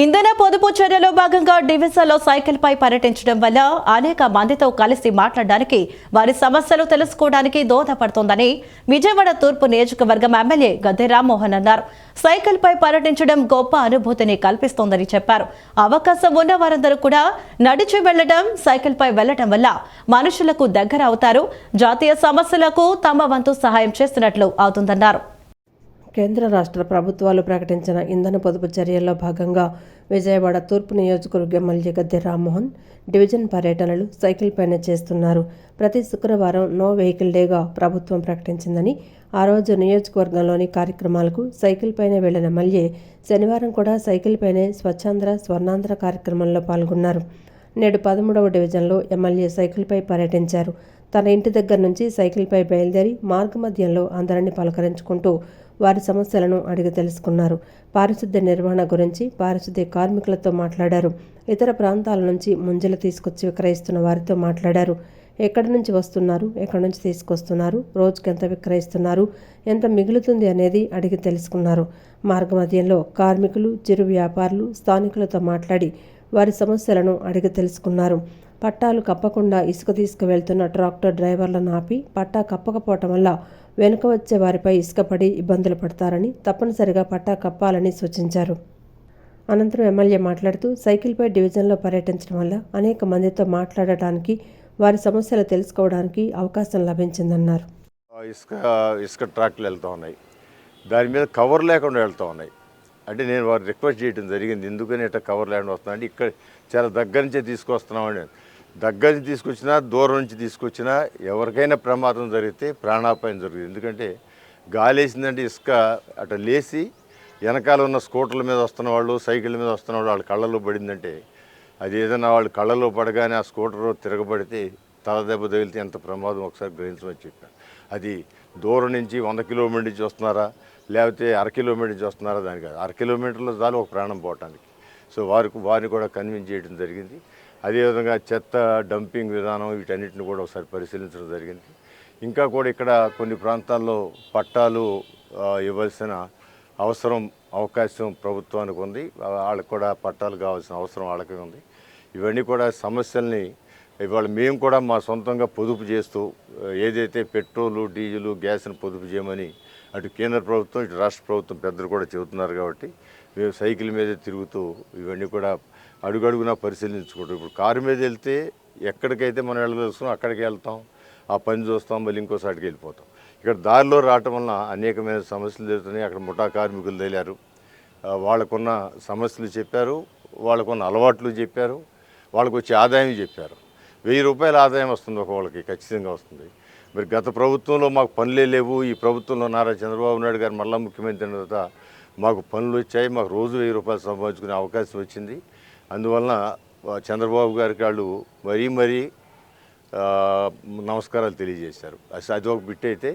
ఇంధన పొదుపు చర్యలో భాగంగా డివిజన్లో సైకిల్ పై పర్యటించడం వల్ల అనేక మందితో కలిసి మాట్లాడడానికి వారి సమస్యలు తెలుసుకోవడానికి దోహదపడుతోందని విజయవాడ తూర్పు నియోజకవర్గం ఎమ్మెల్యే గద్దె రామ్మోహన్ అన్నారు. సైకిల్ పై పర్యటించడం గొప్ప అనుభూతిని కల్పిస్తోందని చెప్పారు. అవకాశం ఉన్న వారందరూ కూడా నడిచి వెళ్లడం, సైకిల్ పై వెళ్లడం వల్ల మనుషులకు దగ్గర అవుతారు. జాతీయ సమస్యలకు తమ వంతు సహాయం చేస్తున్నట్లు అవుతుందన్నారు. కేంద్ర రాష్ట్ర ప్రభుత్వాలు ప్రకటించిన ఇంధన పొదుపు చర్యల్లో భాగంగా విజయవాడ తూర్పు నియోజకవర్గ ఎమ్మెల్యే గద్దె రామ్మోహన్ డివిజన్ పర్యటనలు సైకిల్ పైన చేస్తున్నారు. ప్రతి శుక్రవారం నో వెహికల్ డేగా ప్రభుత్వం ప్రకటించిందని, ఆ రోజు నియోజకవర్గంలోని కార్యక్రమాలకు సైకిల్ పైనే వెళ్లిన ఎమ్మెల్యే శనివారం కూడా సైకిల్ పైనే స్వచ్ఛాంధ్ర స్వర్ణాంధ్ర కార్యక్రమంలో పాల్గొన్నారు. నేడు 13వ డివిజన్లో ఎమ్మెల్యే సైకిల్పై పర్యటించారు. తన ఇంటి దగ్గర నుంచి సైకిల్పై బయలుదేరి మార్గమధ్యంలో అందరినీ పలకరించుకుంటూ వారి సమస్యలను అడిగి తెలుసుకున్నారు. పారిశుద్ధ్య నిర్వహణ గురించి పారిశుద్ధ్య కార్మికులతో మాట్లాడారు. ఇతర ప్రాంతాల నుంచి ముంజలు తీసుకొచ్చి విక్రయిస్తున్న వారితో మాట్లాడారు. ఎక్కడి నుంచి వస్తున్నారు, ఎక్కడి నుంచి తీసుకొస్తున్నారు, రోజుకి ఎంత విక్రయిస్తున్నారు, ఎంత మిగులుతుంది అనేది అడిగి తెలుసుకున్నారు. మార్గమధ్యంలో కార్మికులు, చిరు వ్యాపారులు, స్థానికులతో మాట్లాడి వారి సమస్యలను అడిగి తెలుసుకున్నారు. పట్టాలు కప్పకుండా ఇసుక తీసుకువెళ్తున్న ట్రాక్టర్ డ్రైవర్లను ఆపి పట్టా కప్పకపోవటం వల్ల వెనుక వచ్చే వారిపై ఇసుక పడి ఇబ్బందులు పడతారని, తప్పనిసరిగా పట్టా కప్పాలని సూచించారు. అనంతరం ఎమ్మెల్యే మాట్లాడుతూ సైకిల్పై డివిజన్లో పర్యటించడం వల్ల అనేక మందితో మాట్లాడటానికి, వారి సమస్యలు తెలుసుకోవడానికి అవకాశం లభించిందన్నారు. ఇసుక ట్రాక్లు వెళ్తూ ఉన్నాయి, దాని మీద కవర్ లేకుండా వెళ్తూ ఉన్నాయి. అంటే నేను వారు రిక్వెస్ట్ చేయడం జరిగింది, ఎందుకని ఇట్లా కవర్ లేకుండా వస్తున్నా అంటే ఇక్కడ చాలా దగ్గర నుంచే తీసుకొస్తున్నామని. దగ్గర నుంచి తీసుకొచ్చినా, దూరం నుంచి తీసుకొచ్చినా ఎవరికైనా ప్రమాదం జరిగితే ప్రాణాపాయం జరుగుతుంది. ఎందుకంటే గాలి వేసిందంటే ఇసుక అట్లా లేచి వెనకాల ఉన్న స్కూటర్ల మీద వస్తున్న వాళ్ళు, సైకిళ్ళ మీద వస్తున్న వాళ్ళు వాళ్ళ కళ్ళలో పడిందంటే, అది ఏదైనా వాళ్ళు కళ్ళలో పడగానే ఆ స్కూటర్ తిరగబడితే తలదెబ్బ తగిలితే ఎంత ప్రమాదం ఒకసారి గ్రహించమని చెప్పాను. అది దూరం నుంచి 100 కిలోమీటర్ నుంచి వస్తున్నారా, లేకపోతే 1/2 కిలోమీటర్ నుంచి వస్తున్నారా, దానికి 1/2 కిలోమీటర్లో చాలు ఒక ప్రాణం పోవటానికి. సో వారిని కూడా కన్విన్స్ చేయడం జరిగింది. అదేవిధంగా చెత్త డంపింగ్ విధానం వీటన్నిటిని కూడా ఒకసారి పరిశీలించడం జరిగింది. ఇంకా కూడా ఇక్కడ కొన్ని ప్రాంతాల్లో పట్టాలు ఇవ్వాల్సిన అవకాశం ప్రభుత్వానికి ఉంది. వాళ్ళకి కూడా పట్టాలు కావాల్సిన అవసరం వాళ్ళకి ఉంది. ఇవన్నీ కూడా సమస్యల్ని ఇవాళ మేము కూడా మా సొంతంగా పొదుపు చేస్తూ, ఏదైతే పెట్రోలు, డీజిల్, గ్యాస్ని పొదుపు చేయమని అటు కేంద్ర ప్రభుత్వం, ఇటు రాష్ట్ర ప్రభుత్వం పెద్దలు కూడా చెబుతున్నారు. కాబట్టి మేము సైకిల్ మీదే తిరుగుతూ ఇవన్నీ కూడా అడుగడుగునా పరిశీలించుకుంటాం. ఇప్పుడు కారు మీద వెళ్తే ఎక్కడికైతే మనం వెళ్ళదలుచుకున్నాం అక్కడికి వెళ్తాం, ఆ పని చూస్తాం, మళ్ళీ ఇంకోసారికి వెళ్ళిపోతాం. ఇక్కడ దారిలో రావటం వలన అనేకమైన సమస్యలు జరుగుతున్నాయి. అక్కడ ముఠా కార్మికులు తేలారు, వాళ్ళకున్న సమస్యలు చెప్పారు, వాళ్ళకున్న అలవాట్లు చెప్పారు, వాళ్ళకు వచ్చే ఆదాయం చెప్పారు. 1000 రూపాయల ఆదాయం వస్తుంది ఒకళ్ళకి, ఖచ్చితంగా వస్తుంది. మరి గత ప్రభుత్వంలో మాకు పనులే లేవు, ఈ ప్రభుత్వంలో నారా చంద్రబాబు నాయుడు గారు మళ్ళా ముఖ్యమంత్రి అయిన తర్వాత మాకు పనులు వచ్చాయి, మాకు రోజు 1000 రూపాయలు సంపాదించుకునే అవకాశం వచ్చింది. అందువలన చంద్రబాబు గారికి వాళ్ళు మరీ నమస్కారాలు తెలియజేశారు. అది ఒక బిట్ అయితే,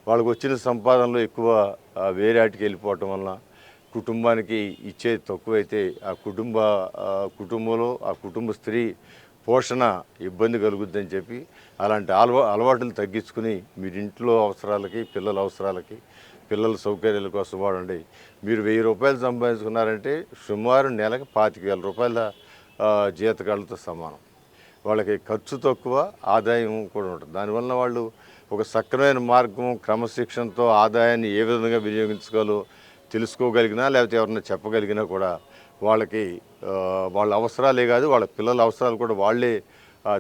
వాళ్ళకు వచ్చిన సంపాదనలో ఎక్కువ వేరే ఆటికి వెళ్ళిపోవటం వలన కుటుంబానికి ఇచ్చేది తక్కువైతే ఆ కుటుంబంలో ఆ కుటుంబ స్త్రీ పోషణ ఇబ్బంది కలుగుద్దని చెప్పి అలాంటి అలవాట్లు తగ్గించుకుని మీరు ఇంట్లో అవసరాలకి, పిల్లల అవసరాలకి, పిల్లల సౌకర్యాల కోసం వాడండి. మీరు 1000 రూపాయలు సంపాదించుకున్నారంటే సుమారు నెలకు 25,000 రూపాయల జీతకాలతో సమానం. వాళ్ళకి ఖర్చు తక్కువ, ఆదాయం కూడా ఉంటుంది. దానివల్ల వాళ్ళు ఒక సక్రమైన మార్గం, క్రమశిక్షణతో ఆదాయాన్ని ఏ విధంగా వినియోగించుకోవాలో తెలుసుకోగలిగినా, లేకపోతే ఎవరన్నా చెప్పగలిగినా కూడా వాళ్ళకి వాళ్ళ అవసరాలే కాదు, వాళ్ళ పిల్లల అవసరాలు కూడా వాళ్ళే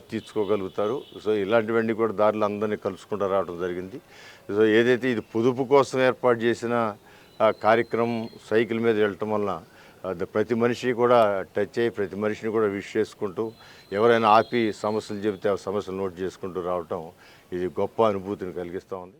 తీర్చుకోగలుగుతారు. సో ఇలాంటివన్నీ కూడా దారిలో అందరినీ కలుసుకుంటూ రావడం జరిగింది. సో ఏదైతే ఇది పొదుపు కోసం ఏర్పాటు చేసిన కార్యక్రమం సైకిల్ మీద వెళ్ళటం వలన ప్రతి మనిషి కూడా టచ్ అయ్యి, ప్రతి మనిషిని కూడా విష్ చేసుకుంటూ, ఎవరైనా ఆపి సమస్యలు చెబితే ఆ సమస్యలు నోట్ చేసుకుంటూ రావటం ఇది గొప్ప అనుభూతిని కలిగిస్తూ ఉంది.